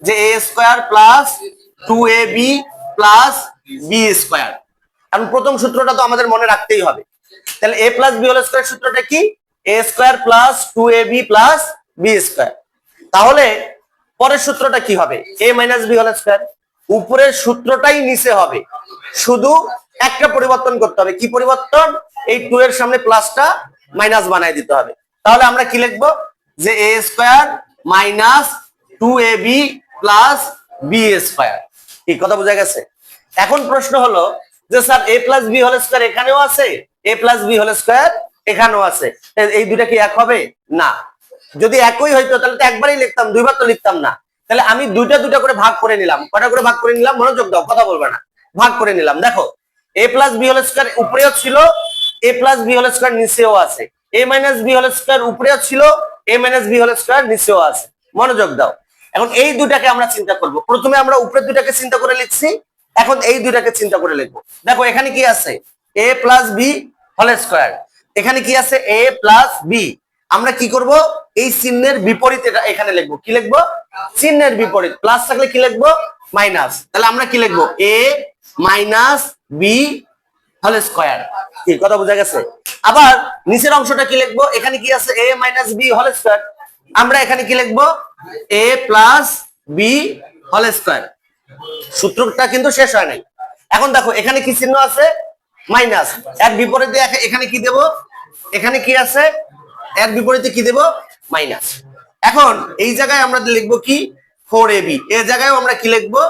যে A square plus 2ab plus B square. কারণ প্রথম সূত্রটা তো আমাদের মনে রাখতেই হবে। তাহলে a plus B whole square সূত্রটা কি? A square plus 2ab plus B square. তাহলে পরের সূত্রটা কি হবে? a minus B whole square. উপরের সূত্রটাই নিচে হবে, শুধু একটা পরিবর্তন করতে হবে। কি পরিবর্তন? এই 2 এর সামনে প্লাসটা মাইনাস বানাই দিতে হবে। তাহলে আমরা কি লিখবো? যে A square minus 2ab plus B square. কি কথা বোঝা গেছে? এখন প্রশ্ন হলো যে sir A plus B whole square এখানেও আছে, A plus B whole square এখানেও আছে, এই দুইটা কি এক হবে? না। যদি একই হইতো তাহলে তো একবারই লিখতাম, দুইবার তো লিখতাম না। তাহলে আমি দুইটা দুইটা করে ভাগ করে নিলাম। কটা করে ভাগ করে নিলাম? মনোযোগ দাও, কথা বলবে না। ভাগ করে নিলাম। দেখো এ প্লাস বি হোল স্কোয়ার উপরেও ছিল, এ প্লাস বি হোল স্কোয়ার নিচেও আছে। এ মাইনাস বি হোল স্কোয়ার উপরেও ছিল, এ মাইনাস বি হোল স্কোয়ার নিচেও আছে। মনোযোগ দাও। এখন এই দুটাকে আমরা চিন্তা করব। প্রথমে আমরা উপরের দুটাকে চিন্তা করে লিখছি, এখন এই দুটাকে চিন্তা করে লিখবো। দেখো এখানে কি আছে? A plus B whole square. এখানে কি আছে? A plus B. আমরা কি করব? এই চিহ্নের বিপরীত এটা এখানে লিখবো। কি লিখবো? চিহ্নের বিপরীত। প্লাস থাকলে কি লিখবো? মাইনাস। তাহলে আমরা কি লিখবো? এ মাইনাস বি হোল স্কোয়ার। কি কথা বোঝা গেছে? আবার নিচের অংশটা কি লিখবো? এখানে কি আছে? এ মাইনাস বি হোল স্কোয়ার। আমরা এখানে কি লিখবো? এ প্লাস বি হোল স্কোয়ার। সূত্রটা কিন্তু শেষ হয় নাই। এখন দেখো এখানে কি চিহ্ন আছে? মাইনাস। এর বিপরীতে এখানে কি দেব? এখানে কি আছে? এর বিপরীতে কি দেব? মাইনাস। এখন এই জায়গায় আমরা লিখবো কি? 4ab। এই জায়গায় আমরা কি লিখবো?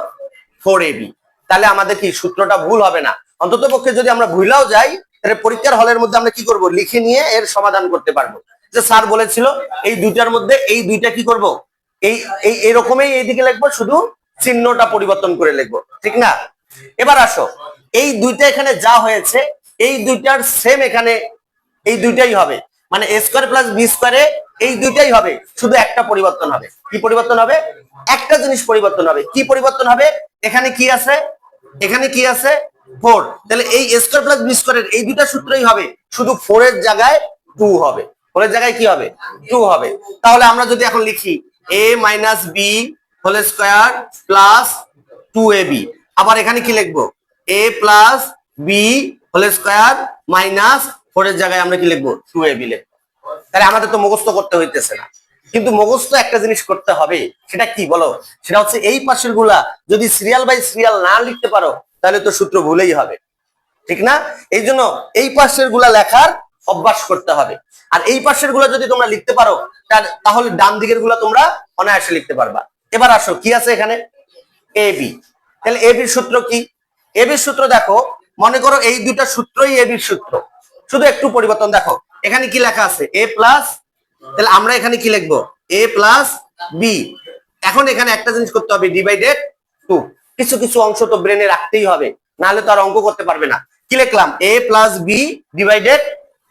4ab। তাহলে আমাদের কি সূত্রটা ভুল হবে না। অন্তত পক্ষে যদি আমরা ভুলাও যাই, তাহলে পরীক্ষার হলের মধ্যে আমরা কি করব? লিখে নিয়ে এর সমাধান করতে পারবো। যে স্যার বলেছিল এই দুইটার মধ্যে এই দুইটা কি করব? এই এরকমই এইদিকে লিখবো, শুধু চিহ্নটা পরিবর্তন করে লিখবো, ঠিক না? এবার আসো, এই দুইটা এখানে যা হয়েছে এই দুইটার সেম এখানে এই দুইটাই হবে। মানে এ স্কোয়ার প্লাস বি স্কোয়ারে এই দুইটাই হবে, শুধু একটা পরিবর্তন হবে। কি পরিবর্তন হবে? একটা জিনিস পরিবর্তন হবে। কি পরিবর্তন হবে? এখানে কি আছে? এখানে কি আছে? 4। তাহলে এই এ স্কোয়ার প্লাস বি স্কোয়ারের এই দুইটা সূত্রই হবে, শুধু 4 এর জায়গায় 2 হবে। 4 এর জায়গায় কি হবে? 2 হবে। তাহলে আমরা যদি এখন লিখি a minus B whole square plus 2ab, আবার এখানে কি লিখবো? a plus B whole square minus 4 এর জায়গায় আমরা কি লিখবো? 2ab লিখবো। তাহলে আমাদের তো মুখস্থ করতে হইতেছে না, কিন্তু মুখস্থ একটা জিনিস করতে হবে। সেটা কি বলো? সেটা হচ্ছে এই পাশের গুলা যদি সিরিয়াল বাই সিরিয়াল না লিখতে পারো তাহলে তো সূত্র ভুলেই হবে, ঠিক না? এই জন্য এই পাশের গুলা লেখার অভ্যাস করতে হবে। আর এই পাশের গুলা যদি তোমরা লিখতে পারো তাহলে ডান দিকের গুলা তোমরা অনায়াসে লিখতে পারবা। এবার আসো কি আছে এখানে? A B. তাহলে এ বির সূত্র কি? এ বির সূত্র দেখো, মনে করো এই দুইটা সূত্রই এ বির সূত্র, শুধু একটু পরিবর্তন। দেখো এখানে কি লেখা আছে? এ প্লাস, তাহলে আমরা এখানে কি লিখবো? এ প্লাস বি। এখন এখানে একটা জিনিস করতে হবে, ডিভাইডেড 2। কিছু কিছু অংশ তো ব্রেনে রাখতেই হবে, নাহলে তো আর অঙ্ক করতে পারবে না। কি লিখলাম? এ প্লাস বি ডিভাইডেড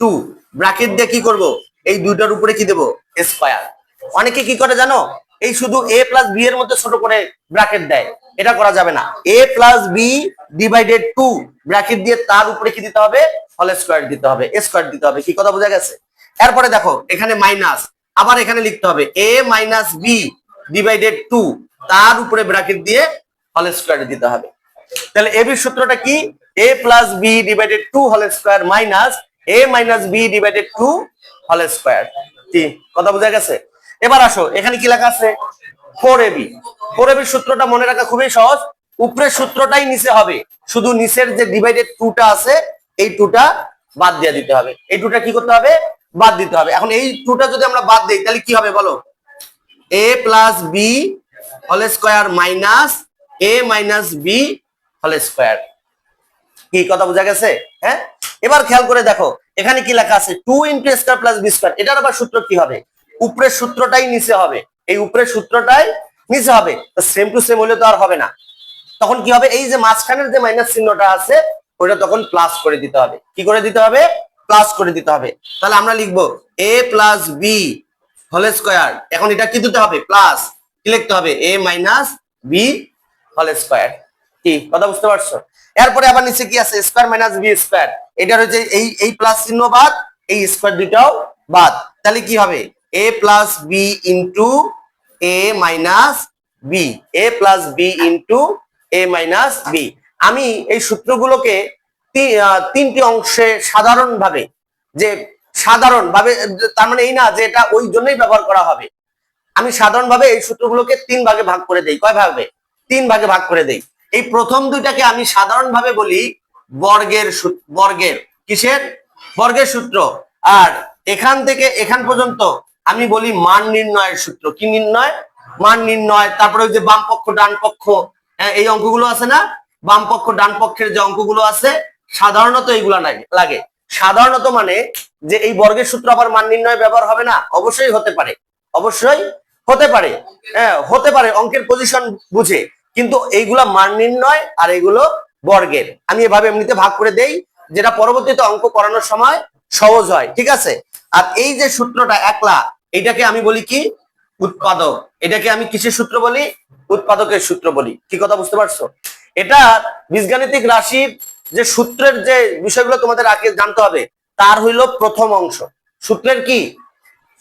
2। ব্র্যাকেট দিয়ে কি করব? এই দুইটার উপরে কি দেব? স্কয়ার। অনেকে কি করে জানো? এই শুধু এ প্লাস বি এর মধ্যে ছোট করে ব্র্যাকেট দেয়। এটা করা যাবে না। এ প্লাস বি ডিভাইডেড 2 ব্র্যাকেট দিয়ে তার উপরে কি দিতে হবে? হোল স্কয়ার দিতে হবে, স্কয়ার দিতে হবে। কি কথা বোঝা গেছে? এরপরে দেখো এখানে মাইনাস, আবার এখানে লিখতে হবে a মাইনাস বি ডিভাইডেড 2 তার উপরে ব্র্যাকেট দিয়ে হোল স্কয়ার দিতে হবে। তাহলে এ বির সূত্রটা কি? a plus B divided 2 whole square minus a minus B divided 2 whole square. কি কথা বোঝা গেছে? এবার আসো এখানে কি লেখা আছে? 4ab। 4ab সূত্রটা মনে রাখা খুবই সহজ। উপরের সূত্রটাই নিচে হবে, শুধু নিচের যে ডিভাইডেড 2টা আছে এই 2টা বাদ দিয়ে দিতে হবে। এই 2টা কি করতে হবে? বাদ দিতে হবে। এখন এই 2টা যদি আমরা বাদ দেই তাহলে কি হবে বলো? a plus B whole square minus a minus B whole square. কি কথা বোঝা গেছে? হ্যাঁ, এবার খেয়াল করে দেখো এখানে কি লেখা আছে? 2 into square plus B square. এটার আবার সূত্র কি হবে? উপরের সূত্রটাই নিচে হবে, এই উপরের সূত্রটাই নিচে হবে। সেম টু সেম হলে তো আর হবে না। তখন কি হবে? এই যে মাঝখানের যে মাইনাস চিহ্নটা আছে ওটা তখন প্লাস করে দিতে হবে। কি করে দিতে হবে? প্লাস করে দিতে হবে। তাহলে আমরা লিখবো a plus B whole square. এখন এটা কি দিতে হবে? প্লাস। কি লিখতে হবে? a minus B whole square. কি কথা বুঝতে পারছো? এরপরে আবার নিচে কি আছে? Square minus B square. এটার হচ্ছে এই প্লাস চিহ্ন বাদ, এই স্কয়ার দুটাও বাদ। তাহলে কি হবে? a plus B into a minus B, A plus B into A minus B. আমি এই সূত্রগুলোকে তিনটি অংশে সাধারণভাবে, যে সাধারণভাবে তার মানে এই না যে এটা ওই জন্যই ব্যবহার করা হবে, আমি সাধারণভাবে এই সূত্রগুলোকে তিন ভাগে ভাগ করে দেই। কয় ভাগে? তিন ভাগে ভাগ করে দেই। এই প্রথম দুইটাকে আমি সাধারণভাবে বলি বর্গের বর্গের কিসের? বর্গের সূত্র। আর এখান থেকে এখান পর্যন্ত আমি বলি মান নির্ণয়ের সূত্র। কি নির্ণয়? মান নির্ণয়। তারপরে ওই যে বাম পক্ষ ডান পক্ষ, এই অঙ্কগুলো আছে না, বাম পক্ষ ডান পক্ষের যে অঙ্কগুলো আছে, সাধারণত এইগুলা লাগে। সাধারণত মানে যে এই বর্গের সূত্র আবার মান নির্ণয় ব্যবহার হবে না? অবশ্যই হতে পারে, অবশ্যই হতে পারে। হ্যাঁ, হতে পারে অঙ্কের পজিশন বুঝে, কিন্তু এইগুলা মান নির্ণয় আর এইগুলো বর্গের। আমি এভাবে এমনিতে ভাগ করে দেই, যেটা পরবর্তীতে অঙ্ক করানোর সময় সহজ হয়। ঠিক আছে? আর এই যে সূত্রটা একলা, এটাকে আমি বলি কি? উৎপাদক। এটাকে আমি কিসের সূত্র বলি? উৎপাদকের সূত্র বলি। কি কথা বুঝতে পারছো? এটা বীজগাণিতিক রাশির যে সূত্রের যে বিষয়গুলো তোমাদের আগে জানতে হবে, তার হইলো প্রথম অংশ। সূত্রের কি?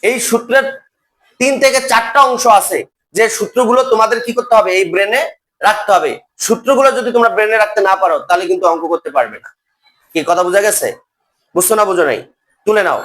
এই সূত্রের 3 থেকে 4টা অংশ আছে, যে সূত্রগুলো তোমাদের কি করতে হবে? এই ব্রেনে রাখতে হবে। সূত্রগুলো যদি তোমরা ব্রেনে রাখতে না পারো, তাহলে কিন্তু অঙ্ক করতে পারবে না। কি কথা বোঝা গেছে? বুঝছো না বুঝো নাই? তুলে নাও।